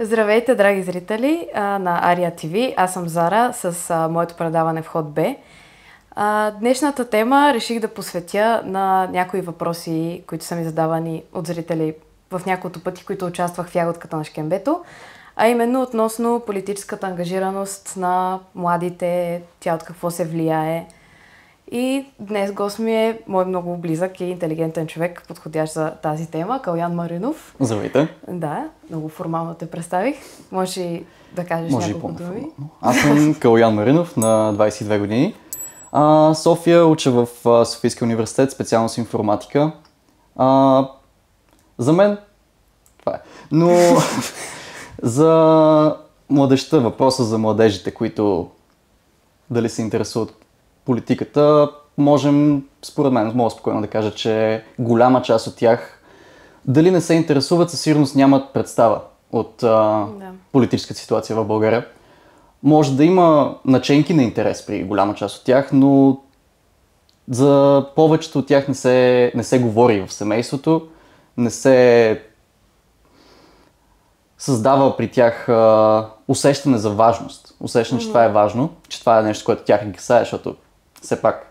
Здравейте, драги зрители на Ария ТВ. Аз съм Зара с моето предаване Вход Б. Днешната тема реших да посветя на някои въпроси, които са ми задавани от зрители в няколко пъти, които участвах в ягодката на Шкембето, а именно относно политическата ангажираност на младите, тя от какво се влияе. И днес гост ми е мой много близък и интелигентен човек, подходящ за тази тема, Калоян Маринов. Здравейте. Да, много формално те представих. Можеш и да кажеш няколко думи? Аз съм Калоян Маринов, на 22 години. София уча в Софийския университет, специалност информатика. За мен това е. Но за младежта, въпроса за младежите, които дали се интересуват политиката, според мен, мога спокойно да кажа, че голяма част от тях дали не се интересуват, със сигурност нямат представа от политическата ситуация в България. Може да има наченки на интерес при голяма част от тях, но за повечето от тях не се говори в семейството, не се създава при тях усещане за важност. Усещане, че това е важно, че това е нещо, което тях ги касае, защото все пак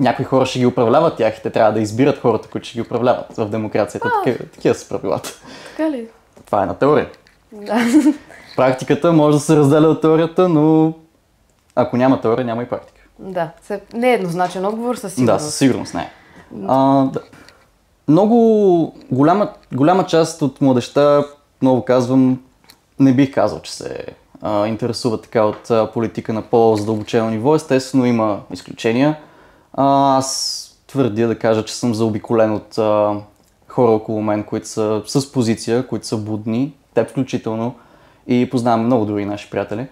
някои хора ще ги управляват тях и те трябва да избират хората, които ще ги управляват в демокрацията. Такива са правилата. Така ли? Това е на теория. Да. Практиката може да се разделя от теорията, но ако няма теория, няма и практика. Да, не е еднозначен отговор, със сигурност. Да, със сигурност не е. Да. Много голяма част от младежта, много казвам, не бих казал, че се интересува така от политика на по-задълбочено ниво. Естествено има изключения. Аз твърдя да кажа, че съм заобиколен от хора около мен, които са с позиция, които са будни, те включително, и познавам много други наши приятели.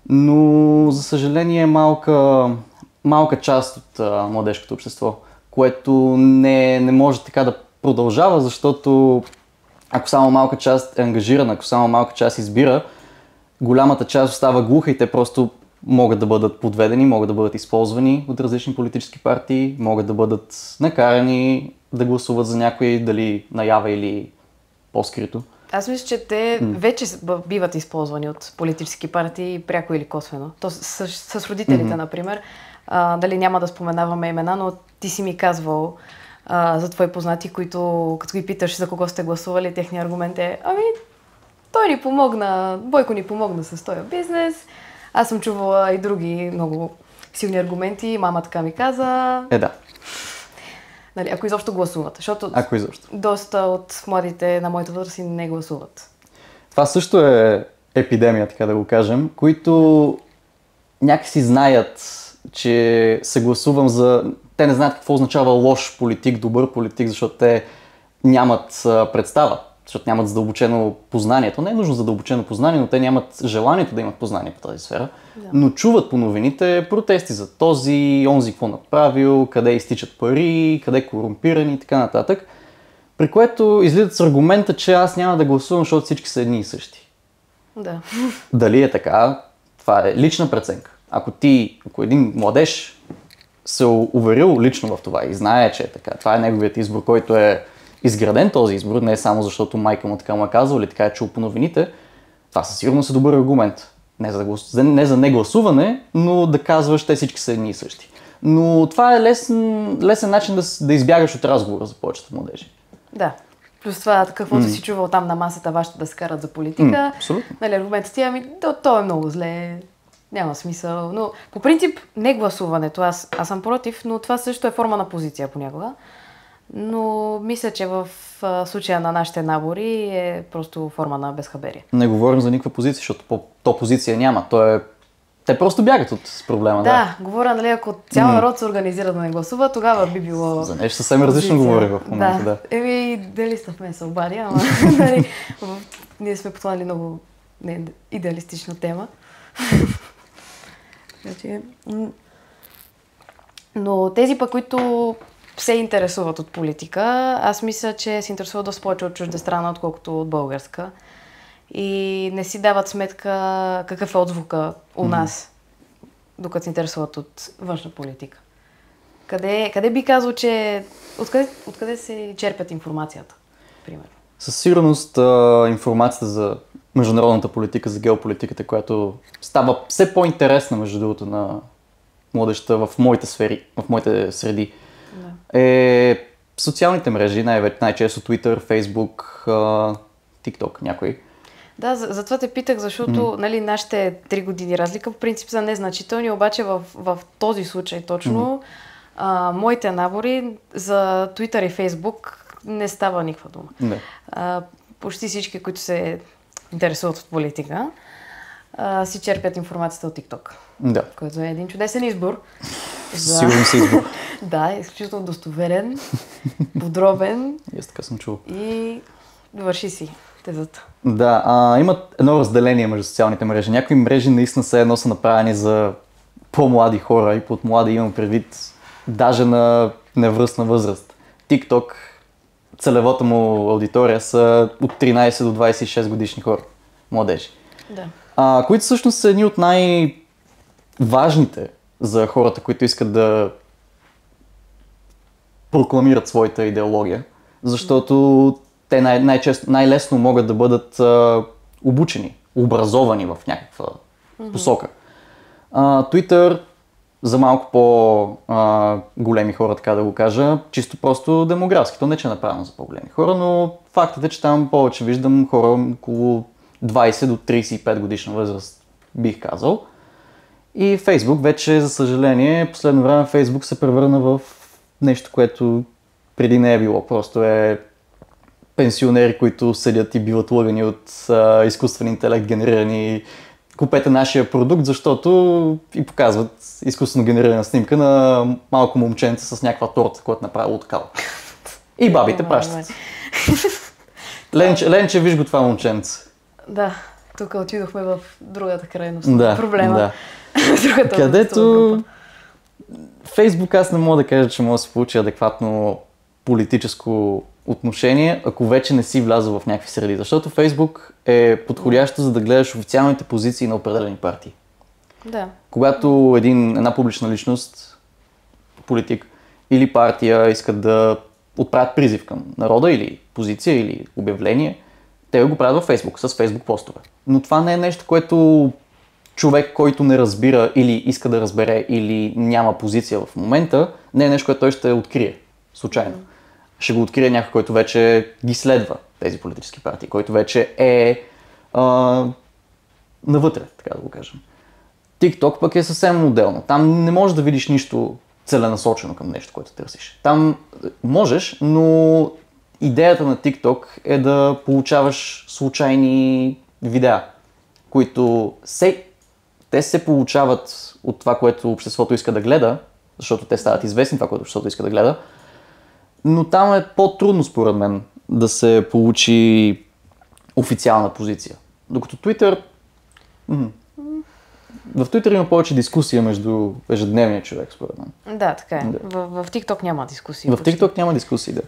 Но, за съжаление, малка част от младежкото общество, което не може така да продължава, защото ако само малка част е ангажирана, ако само малка част избира, голямата част остава глуха и те просто могат да бъдат подведени, могат да бъдат използвани от различни политически партии, могат да бъдат накарани да гласуват за някой, дали наява или по-скрито. Аз мисля, че те вече биват използвани от политически партии, пряко или косвено. То с родителите, например. Дали няма да споменаваме имена, но ти си ми казвал за твои познати, които като ги питаш за кого сте гласували, техният аргумент е: той ни помогна, Бойко ни помогна с този бизнес. Аз съм чувала и други много силни аргументи. Мама така ми каза. Да. Нали, ако изобщо гласуват. Защото доста от младите на моята възраст не гласуват. Това също е епидемия, така да го кажем, които някакси знаят, че се гласувам за... Те не знаят какво означава лош политик, добър политик, защото те нямат представа, защото нямат задълбочено познание. То не е нужно задълбочено познание, но те нямат желанието да имат познание по тази сфера. Да. Но чуват по новините протести за този, онзи какво направил, къде изтичат пари, къде корумпирани и така нататък. При което излизат с аргумента, че аз няма да гласувам, защото всички са едни и същи. Да. Дали е така, това е лична преценка. Ако един младеж се уверил лично в това и знае, че е така, това е неговият избор, който е изграден този избор, не е само защото майка му така му е казала или така е чул по новините, това със сигурност е добър аргумент. Не за негласуване, но да казваш, те всички са едни и същи. Но това е лесен начин да избягаш от разговора за повечето младежи. Да. Плюс това, каквото си чувал там на масата, вашите да се карат за политика. Абсолютно. Нали, аргументът ти, то е много зле, няма смисъл. Но по принцип не гласуването, аз съм против, но това също е форма на позиция понякога. Но мисля, че в случая на нашите набори е просто форма на безхаберие. Не говорим за никаква позиция, защото то позиция няма. Те просто бягат от проблема. Да, говоря, нали, ако цял народ се организира да не гласува, тогава би било... За нещо съвсем различно говори в момента, да. Идеалистът се обади, ама нали, ние сме потвърдили много идеалистична тема. Но тези пък, които се интересуват от политика, аз мисля, че се интересуват доста повече от чуждестранна, отколкото от българска. И не си дават сметка какъв е отзвука у нас, докато се интересуват от външна политика. Къде би казал, че... Откъде се черпят информацията, примерно? Със сигурност информацията за международната политика, за геополитиката, която става все по-интересна, между другото, на младежта в моите сфери, в моите среди, е социалните мрежи, най-често Twitter, Facebook, TikTok, някои. Да, затова те питах, защото нали, нашите 3 години разлика в принцип са незначителни, обаче в този случай точно моите набори за Twitter и Facebook не става никаква дума. Не. Почти всички, които се интересуват от политика, си черпят информацията от TikTok. Да. Който е един чудесен избор. Сигурно си избор. Да, изключително достоверен, подробен. Аз така съм чул. И довърши си тезата. Да, имат едно разделение между социалните мрежи. Някои мрежи наистина са направени за по-млади хора и под млади имам предвид даже на невръстна възраст. TikTok, целевата му аудитория са от 13 до 26 годишни хора, младежи. Да. Които всъщност са едни от най-важните за хората, които искат да прокламират своята идеология, защото те най-лесно могат да бъдат обучени, образовани в някаква посока. Twitter за малко по-големи хора, така да го кажа, чисто просто демографски. То не че е направено за по-големи хора, но фактът е, че там повече виждам хора около 20 до 35 годишна възраст, бих казал. И Facebook вече, за съжаление, последно време Facebook се превърна в нещо, което преди не е било. Просто е пенсионери, които седят и биват лъгани от изкуствен интелект, генерирани. Купете нашия продукт, защото и показват изкуствено генерирана снимка на малко момченце с някаква торта, която направило от кал. И бабите пращат. Ленче, виж го това момченце. Да, тук отидохме в другата крайност. Да, проблема. Да. Където Фейсбук аз не мога да кажа, че може да се получи адекватно политическо отношение, ако вече не си влязъл в някакви среди. Защото Фейсбук е подходящо за да гледаш официалните позиции на определени партии. Да. Когато една публична личност, политик или партия искат да отправят призив към народа или позиция или обявление, те го правят във Фейсбук, с Фейсбук постове. Но това не е нещо, което човек, който не разбира или иска да разбере или няма позиция в момента, не е нещо, което той ще открие случайно. Ще го открие някой, който вече ги следва тези политически партии, който вече е навътре, така да го кажем. TikTok пък е съвсем отделно. Там не можеш да видиш нищо целенасочено към нещо, което търсиш. Там можеш, но идеята на TikTok е да получаваш случайни видеа, които те се получават от това, което обществото иска да гледа, защото те стават известни това, което обществото иска да гледа, но там е по-трудно според мен да се получи официална позиция. Докато Twitter... В Twitter има повече дискусия между ежедневния човек, според мен. Да, така е. Да. В TikTok няма дискусии. В TikTok няма дискусии, да.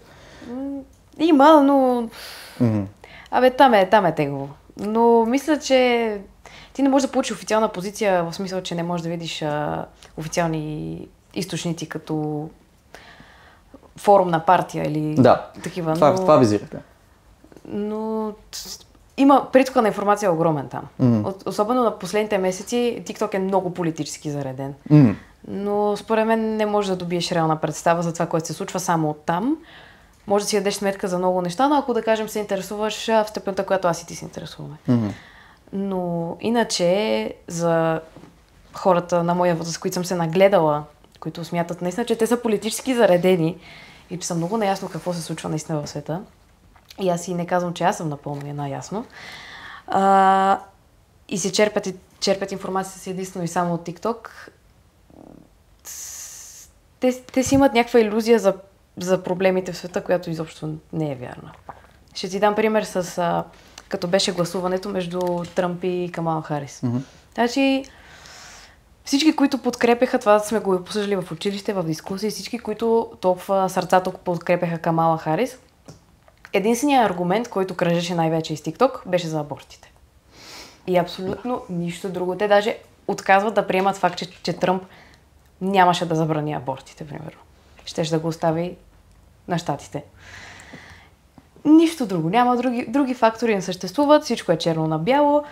Има, но... Там е тегло. Но мисля, че ти не можеш да получиш официална позиция, в смисъл, че не можеш да видиш официални източници като форум на партия или такива. Това визирате. Но притока на информация е огромен там. Особено на последните месеци TikTok е много политически зареден. Но според мен не можеш да добиеш реална представа за това, което се случва само оттам. Може да си дадеш сметка за много неща, но ако да кажем се интересуваш в степента, която аз и ти се интересуваме. Но иначе за хората на моя възраст, които съм се нагледала, които смятат наистина, че те са политически заредени и че са много наясно какво се случва наистина в света. И аз и не казвам, че аз съм напълно наясно. И се черпят информация си единствено и само от TikTok. Те си имат някаква илюзия за проблемите в света, която изобщо не е вярна. Ще ти дам пример с като беше гласуването между Тръмп и Камала Харис. Значи, всички, които подкрепяха, това сме го обсъждали в училище, в дискусии, всички, които толкова сърцато подкрепяха Камала Харис, единственият аргумент, който кръжеше най-вече из TikTok, беше за абортите. И абсолютно нищо друго. Те даже отказват да приемат факт, че Тръмп нямаше да забрани абортите, примерно. Щеше да го остави на щатите. Нищо друго. Няма други фактори не съществуват, всичко е черно на бяло.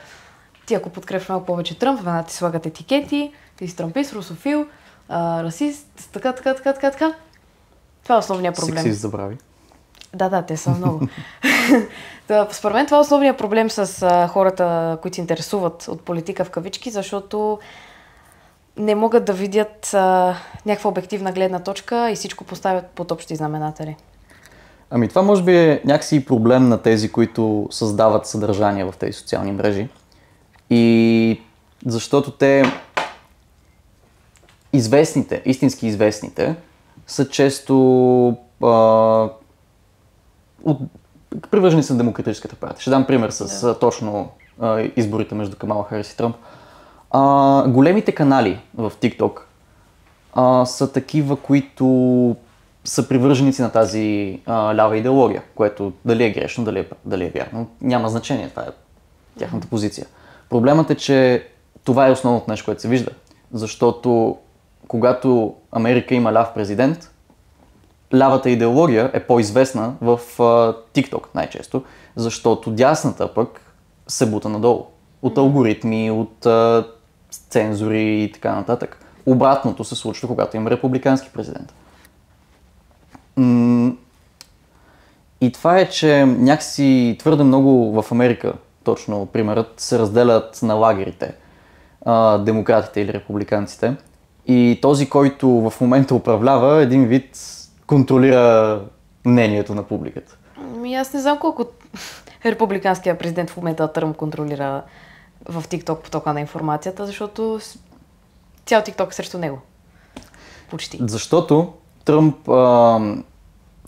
Ти ако подкрепиш малко повече Тръмп, веднага ти слагат етикети, ти си тръмпист, русофил, расист, така. Това е основният проблем. Сексист забрави. Да, те са много. Според мен това е основният проблем с хората, които се интересуват от политика в кавички, защото не могат да видят някаква обективна гледна точка и всичко поставят под общи знаменатели. Ами това може би е някакси проблем на тези, които създават съдържание в тези социални мрежи. И защото те истински известните, са често привържени са на Демократическата партия. Ще дам пример с точно изборите между Камала Харис и Тръмп. Големите канали в TikTok са такива, които са привърженици на тази лява идеология, което дали е грешно, дали е вярно, няма значение, това е тяхната позиция. Проблемът е, че това е основното нещо, което се вижда, защото когато Америка има ляв президент, лявата идеология е по-известна в TikTok най-често, защото дясната пък се бута надолу. От алгоритми, от цензури и така нататък. Обратното се случва, когато има републикански президент. И това е, че някакси твърде много в Америка, точно примерът, се разделят на лагерите, демократите или републиканците. И този, който в момента управлява, един вид контролира мнението на публиката. Аз не знам колко републиканския президент в момента Тръмп контролира в TikTok потока на информацията, защото цял TikTok е срещу него. Почти. Защото Тръмп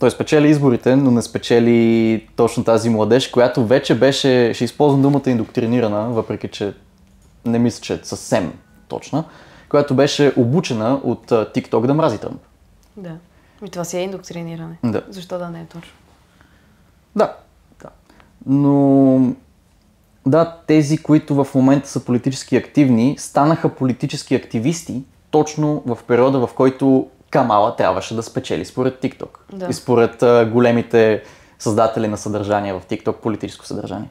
той спечели изборите, но не спечели точно тази младеж, която вече беше, ще използвам думата индоктринирана, въпреки че не мисля, че е съвсем точна, която беше обучена от TikTok да мрази Тръмп. Да. И това си е индоктриниране. Да. Защо да не е точно? Да. Но да, тези, които в момента са политически активни, станаха политически активисти точно в периода, в който Камала трябваше да спечели според TikTok. Да. И според големите създатели на съдържание в TikTok, политическо съдържание.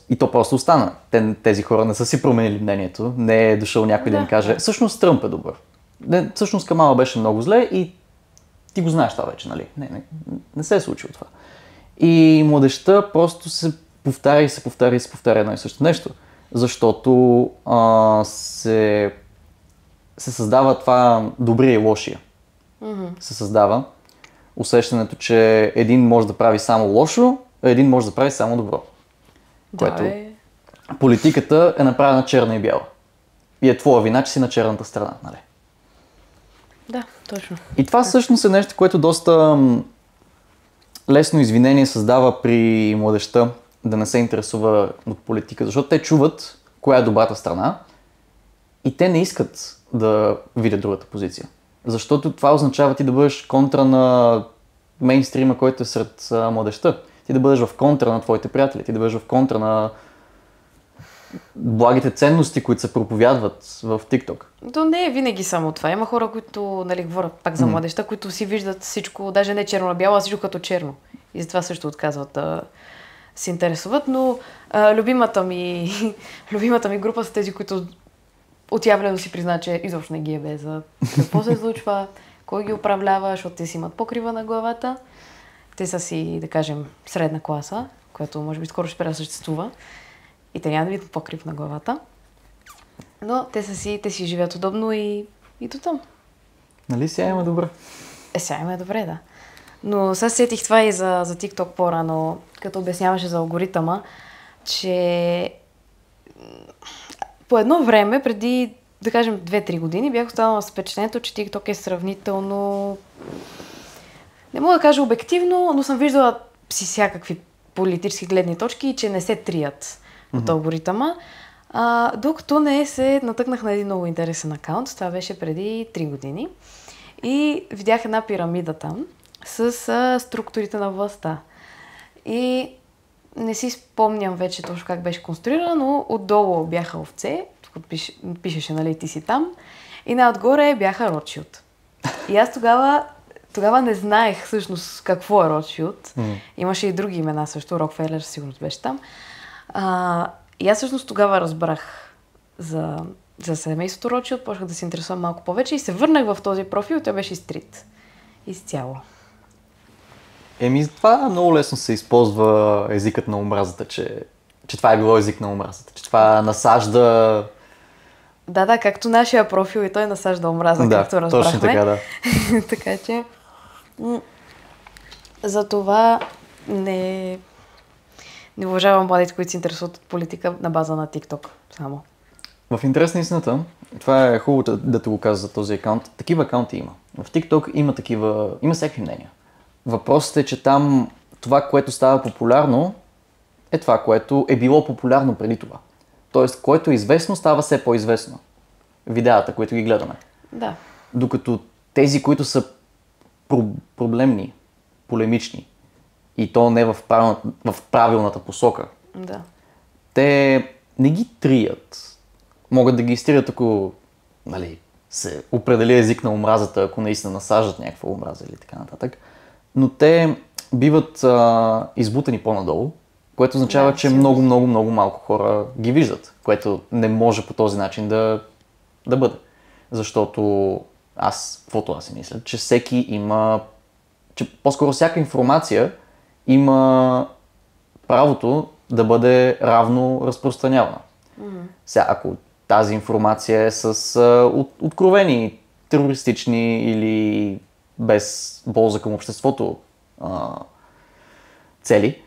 И то просто остана. Тези хора не са си променили мнението. Не е дошъл някой да им каже, всъщност Тръмп е добър. Всъщност Камала беше много зле и ти го знаеш това вече, нали? Не се е случило това. И младежта просто се повтаря едно и също нещо. Защото се създава това добрия и лошия. Се създава усещането, че един може да прави само лошо, а един може да прави само добро. Което политиката е направена черна и бяла. И е твоя вина, че си на черната страна, нали? Да, точно. И това всъщност е нещо, което доста лесно извинение създава при младежта да не се интересува от политика, защото те чуват коя е добрата страна и те не искат да видят другата позиция. Защото това означава ти да бъдеш контра на мейнстрима, който е сред младежта. Ти да бъдеш в контра на твоите приятели, ти да бъдеш в контра на благите ценности, които се проповядват в TikTok. То не е винаги само това. Има хора, които, нали, говорят пак за младежта, които си виждат всичко, даже не черно на бяло, а всичко като черно. И затова също отказват да се интересуват, но любимата ми група са тези, които отявлено си призна, че изобщо не ги е бе за какво се случва, кой ги управлява, защото те си имат покрива на главата. Те са си, да кажем, средна класа, която може би скоро ще спре да съществува. И те няма да видят покрив на главата. Но те си живеят удобно и до там. Нали сега има добре? Сега има добре, да. Но сега сетих това и за TikTok по-рано, като обясняваше за алгоритъма, че по едно време, преди, да кажем, 2-3 години, бях останала с впечатлението, че TikTok е сравнително, не мога да кажа обективно, но съм виждала си всякакви политически гледни точки и че не се трият от алгоритъма. Докато не се натъкнах на един много интересен акаунт, това беше преди 3 години. И видях една пирамида там с структурите на властта. И не си спомням вече точно как беше конструирана, но отдолу бяха овце, тук пишеше, нали, ти си там, и най-отгоре бяха Ротшилд. И аз тогава, тогава не знаех всъщност какво е Ротшилд. Имаше и други имена също, Рокфелер сигурно беше там. И аз всъщност тогава разбрах за семейството Ротшилд, почнах да се интересувам малко повече и се върнах в този профил, той беше изтрит. Изцяло. Това много лесно се използва езикът на омразата, че това е било език на омразата, че това насажда... Да, както нашия профил и той насажда омраза, както разбрахме. Точно така, да. Така че... Затова не уважавам младите, които се интересуват от политика на база на TikTok само. В интерес на истината, това е хубаво да те го каза за този акаунт. Такива акаунти има. В TikTok има всякакви мнения. Въпросът е, че там това, което става популярно, е това, което е било популярно преди това. Тоест, което е известно, става все по-известно. Видеята, които ги гледаме. Да. Докато тези, които са проблемни, полемични, и то не в правилната посока, да. Те не ги трият. Могат да ги изтрият, ако се определи език на омразата, ако наистина насаждат някаква омраза или така нататък. Но те биват избутани по-надолу, което означава, че много, много, много малко хора ги виждат, което не може по този начин да бъде. Защото каквото аз си мисля, че всеки има, че по-скоро всяка информация има правото да бъде равно разпространявана. Сега, ако тази информация е с откровени терористични или без полза към обществото цели,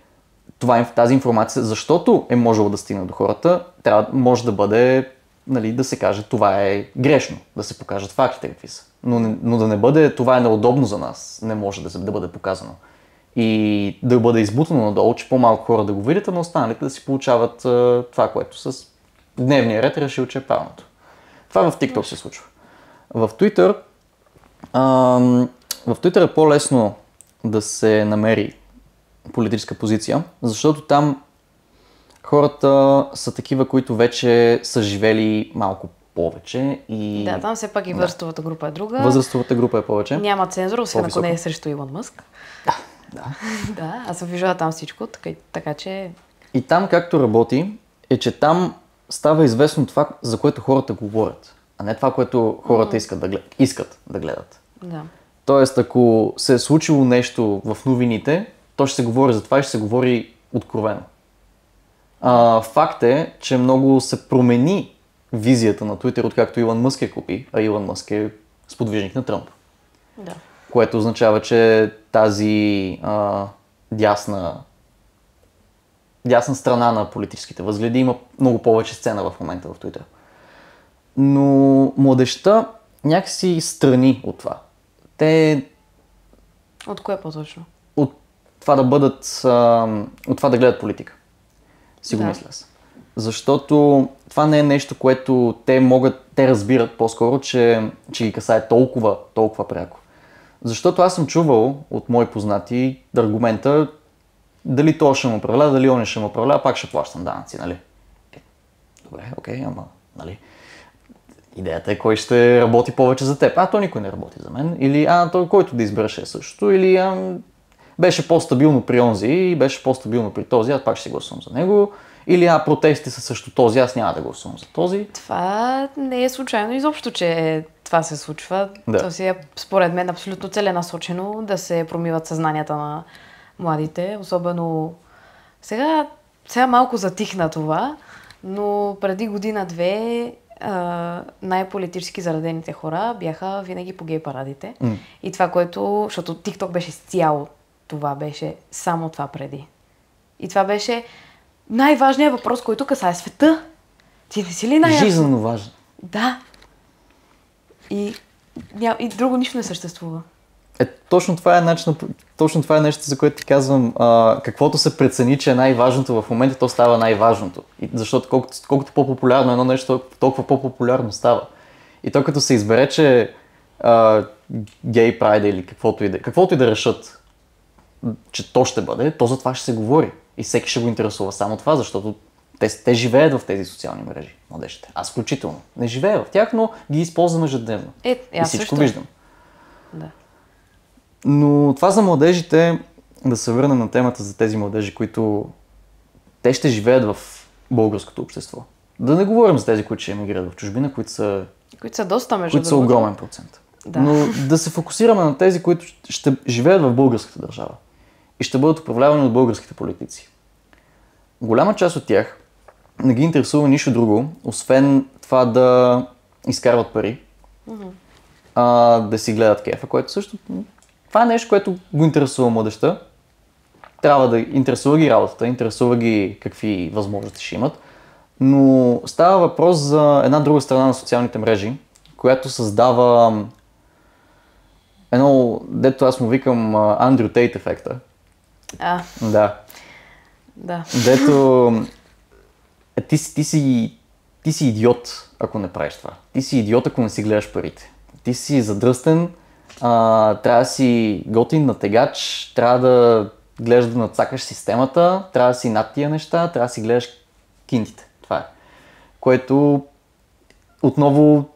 тази информация, защото е можело да стигне до хората, може да бъде, да се каже, това е грешно, да се покажат фактите какви са. Но да не бъде, това е неудобно за нас, не може да бъде показано. И да бъде избутано надолу, че по-малко хора да го видят, а на останалите да си получават това, което с дневния ред решил, че е правилното. Това в TikTok се случва. В Twitter е по-лесно да се намери политическа позиция, защото там хората са такива, които вече са живели малко повече. И... Да, там все пак и възрастовата група е друга. Възрастовата група е повече. Няма цензура, освен ако не е срещу Илон Мъск. Да. Да, аз съм виждала там всичко, така че... И там както работи, е, че там става известно това, за което хората говорят, а не това, което хората искат да гледат. Да. Тоест, ако се е случило нещо в новините, то ще се говори за това и ще се говори откровено. Факт е, че много се промени визията на Twitter, откакто Илон Мъск я купи, а Илон Мъск е сподвижник на Тръмп. Да. Което означава, че тази дясна страна на политическите възгледи има много повече сцена в момента в Twitter. Но младежта някакси страни от това. Те... От кое по-точно? От това да бъдат... от това да гледат политика. Си го мисля аз. Защото това не е нещо, което те разбират по-скоро, че ги касае толкова пряко. Защото аз съм чувал от мои познати аргумента дали то ще му управлява, дали он ще му управлява, пак ще плащам данъци, нали? Добре, окей, ама, нали? Идеята е кой ще работи повече за теб. То никой не работи за мен. Или той, който да избереш е същото. Или беше по-стабилно при онзи и беше по-стабилно при този, аз пак ще си гласувам за него. Или протести са също този, аз няма да гласувам за този. Това не е случайно изобщо, че това се случва. Да. То си е, според мен, абсолютно целенасочено да се промиват съзнанията на младите. Особено сега малко затихна това, но преди година-две най-политически заредените хора бяха винаги по гей парадите. И това, защото TikTok беше изцяло, това беше само това преди. И това беше най-важният въпрос, който касае света. Ти не си ли най-ясно? Жизненно важен. Да. И друго нищо не съществува. Точно това е нещо, за което ти казвам, каквото се прецени, че е най-важното в момента, то става най-важното. Защото колкото по-популярно едно нещо, толкова по-популярно става. И то като се избере, че гей прайд или каквото и да решат, че то ще бъде, то за това ще се говори. И всеки ще го интересува само това, защото те живеят в тези социални мрежи, младежите. Аз включително. Не живея в тях, но ги използвам ежедневно. И всичко също виждам. Да. Но това за младежите, да се върнем на темата за тези младежи, които те ще живеят в българското общество. Да не говорим за тези, които ще емигрират в чужбина, които са доста, между които са огромен процент. Да. Но да се фокусираме на тези, които ще живеят в българската държава и ще бъдат управлявани от българските политици. Голяма част от тях не ги интересува нищо друго, освен това да изкарват пари, да си гледат кефа, което също... Това е нещо, което го интересува младежта. Трябва да интересува ги работата, интересува ги какви възможности ще имат. Но става въпрос за една друга страна на социалните мрежи, която създава едно, дето аз му викам Андрю Тейт ефекта. Да. Дето ти си идиот, ако не правиш това. Ти си идиот, ако не си гледаш парите. Ти си задръстен, трябва да си готин на тегач, трябва да гледаш да надцакаш системата, трябва да си над тия неща, трябва да си гледаш кинтите. Това е. Което отново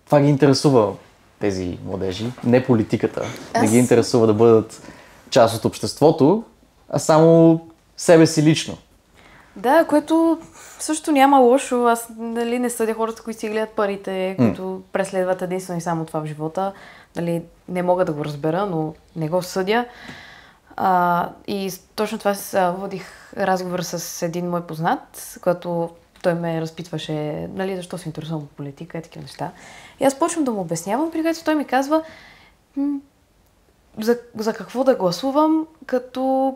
това ги интересува тези младежи, не политиката. Не ги интересува да бъдат част от обществото, а само себе си лично. Да, което също няма лошо. Аз не съдя хората, които си гледат парите, които преследват единствено и само това в живота. Не мога да го разбера, но не го съдя. И точно това водих разговор с един мой познат, който той ме разпитваше, защо се интересувам от политика и такива неща. И аз почвам да му обяснявам, при което той ми казва за какво да гласувам, като...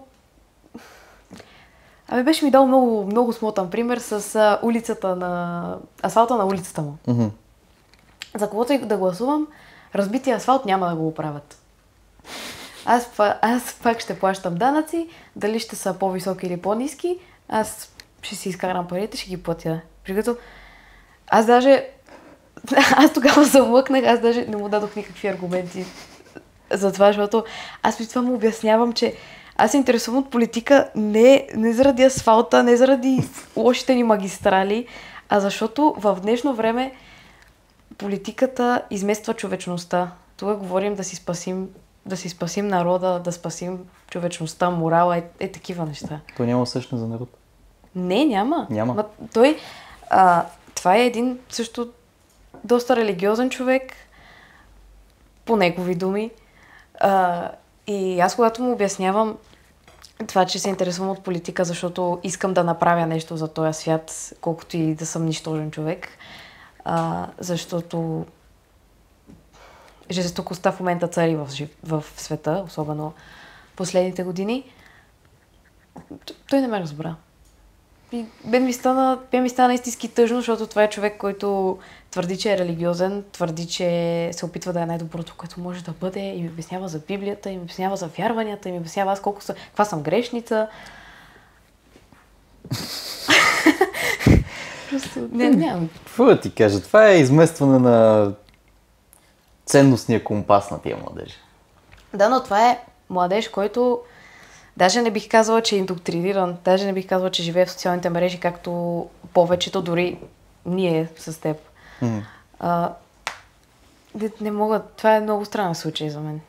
беше ми дал много, много смотан пример с асфалта на улицата му. За каквото и да гласувам, разбития асфалт няма да го оправят. Аз пак ще плащам данъци, дали ще са по-високи или по-ниски, аз ще си изкарам парите, ще ги платя. Пригато аз тогава замлъкнах, аз даже не му дадох никакви аргументи за това, защото аз при това му обяснявам, че аз се интересувам от политика не заради асфалта, не заради лошите ни магистрали, а защото в днешно време политиката измества човечността. Тук говорим да си спасим народа, да спасим човечността, морала, такива неща. То няма същност за народ. Не, няма. Това е един също доста религиозен човек, по негови думи. И аз когато му обяснявам това, че се интересувам от политика, защото искам да направя нещо за този свят, колкото и да съм нищожен човек, защото жестокостта в момента цари в света, особено последните години, той не ме разбра. И бе ми стана истински тъжно, защото това е човек, който твърди, че е религиозен, твърди, че се опитва да е най-доброто, което може да бъде, и ми обяснява за Библията, и ми обяснява за вярванията, и ми обяснява аз каква съм грешница. Просто нямам. Какво да ти кажа? Това е изместване на ценностния компас на тия младежи. Да, но това е младеж, който даже не бих казала, че е индоктриниран, даже не бих казала, че живее в социалните мрежи, както повечето, дори ние с теб. Не мога, това е много странен случай за мен.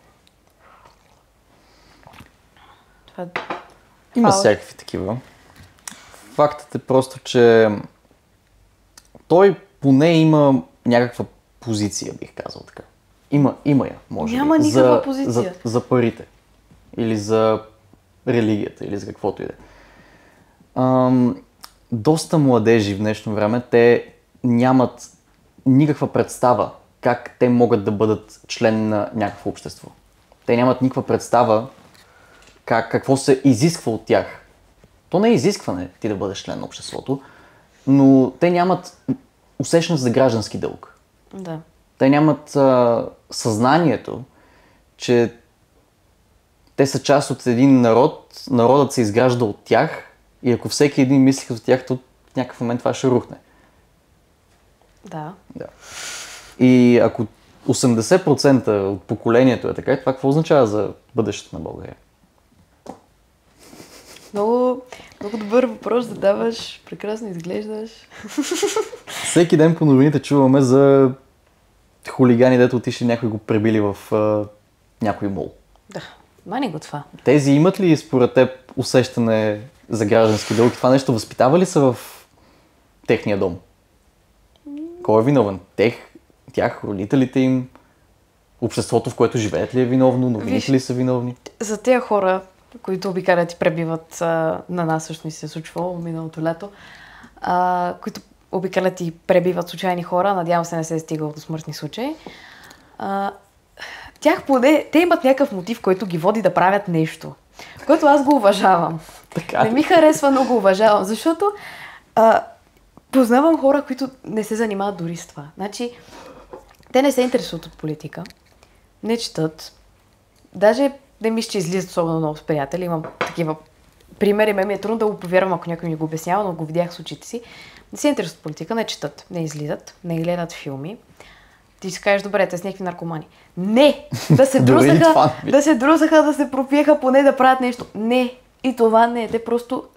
Има всякакви такива. Фактът е просто, че той поне има някаква позиция, бих казал така. Има я, може би. Няма никаква позиция. За парите. Или за религията, или за каквото и да е. Доста младежи в днешно време, те нямат никаква представа как те могат да бъдат член на някакво общество. Те нямат никаква представа какво се изисква от тях. То не е изискване ти да бъдеш член на обществото, но те нямат усещането за граждански дълг. Да. Те нямат съзнанието, че те са част от един народ, народът се изгражда от тях и ако всеки един мисли от тях, то в някакъв момент това ще рухне. Да. И ако 80% от поколението е така, това какво означава за бъдещето на България? Много, много добър въпрос да даваш, прекрасно изглеждаш. Всеки ден по новините чуваме за хулигани, дето отишли някой го пребили в някой мол. Да, мани го това. Тези имат ли според теб усещане за граждански дълг? Това нещо възпитава ли са в техния дом? Кой е виновен? Тях, родителите им, обществото, в което живеят ли е виновно, новините ли са виновни? За тези хора, които обикалят и пребиват на нас, също ни се е случвало миналото лято, които обикалят и пребиват случайни хора, надявам се не се е стигало до смъртни случаи, тях поне, те имат някакъв мотив, който ги води да правят нещо, което аз го уважавам. Така. Не ми харесва, но го уважавам, защото познавам хора, които не се занимават дори с това. Значи, те не се интересуват от политика, не четат, даже не мисля, че излизат особено много с приятели. Имам такива примери, ми е трудно да го повярвам, ако някой ми го обяснява, но го видях с очите си. Не се интересуват от политика, не четат, не излизат, не гледат филми. Ти си кажеш, добре, те са някакви наркомани. Не! Да се друсаха, да се пропиеха, поне да правят нещо. Не! И това не е.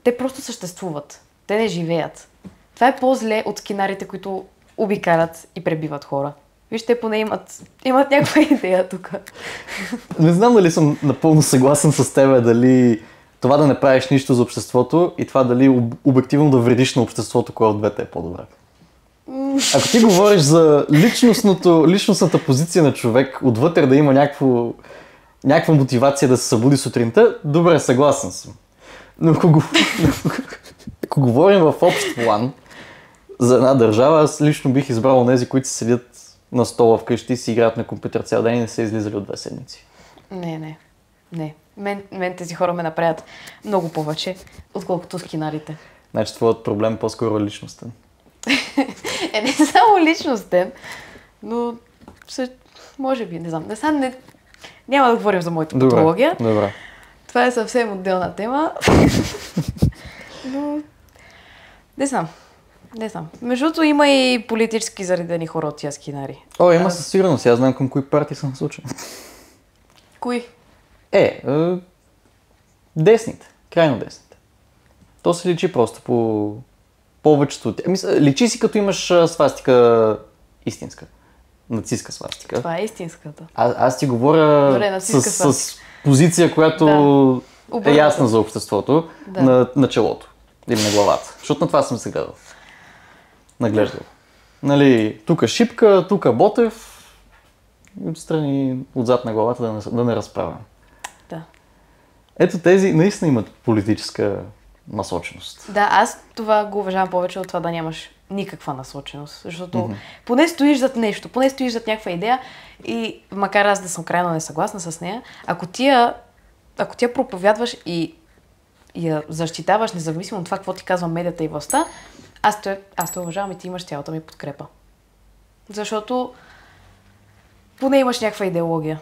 Те просто съществуват. Те не живеят. Това е по-зле от скинарите, които обикалят и пребиват хора. Вижте, поне имат някаква идея тук. Не знам дали съм напълно съгласен с теб, дали това да не правиш нищо за обществото и това дали обективно да вредиш на обществото, кое от двете е по-добре. Ако ти говориш за личностната позиция на човек, отвътре да има някаква мотивация да се събуди сутринта, добре, съгласен съм. Но ако говорим в общ план за една държава, аз лично бих избрал онези, които седят на стола вкъщи и си играят на компютър цял ден и не са излизали от 2 седмици. Не. Мен тези хора ме направят много повече, отколкото скинарите. Значи твоят проблем по-скоро е личностен. Не само личностен, но може би, не знам. Няма да говорим за моята патология. Добре. Това е съвсем отделна тема. Но не знам. Между другото има и политически заредени хора от тия скинари. Има със сигурност. Аз знам към кои партии съм случен. Кои? Десните. Крайно десните. То се личи просто по повечето. Личи си като имаш свастика истинска. Нацистка свастика. Това е истинската. Аз ти говоря с позиция, която е ясна за обществото, на челото или на главата. Защото на това съм се гледал. Наглеждал. Нали, тук Шипка, тук Ботев, отстрани отзад на главата да не разправям. Да. Ето тези наистина имат политическа насоченост. Да, аз това го уважавам повече от това да нямаш никаква насоченост, защото поне стоиш зад нещо, поне стоиш зад някаква идея и макар аз да съм крайно несъгласна с нея, ако ти я проповядваш и я защитаваш, независимо от това, какво ти казва медията и властта, аз те уважавам и ти имаш цялата ми подкрепа. Защото поне имаш някаква идеология.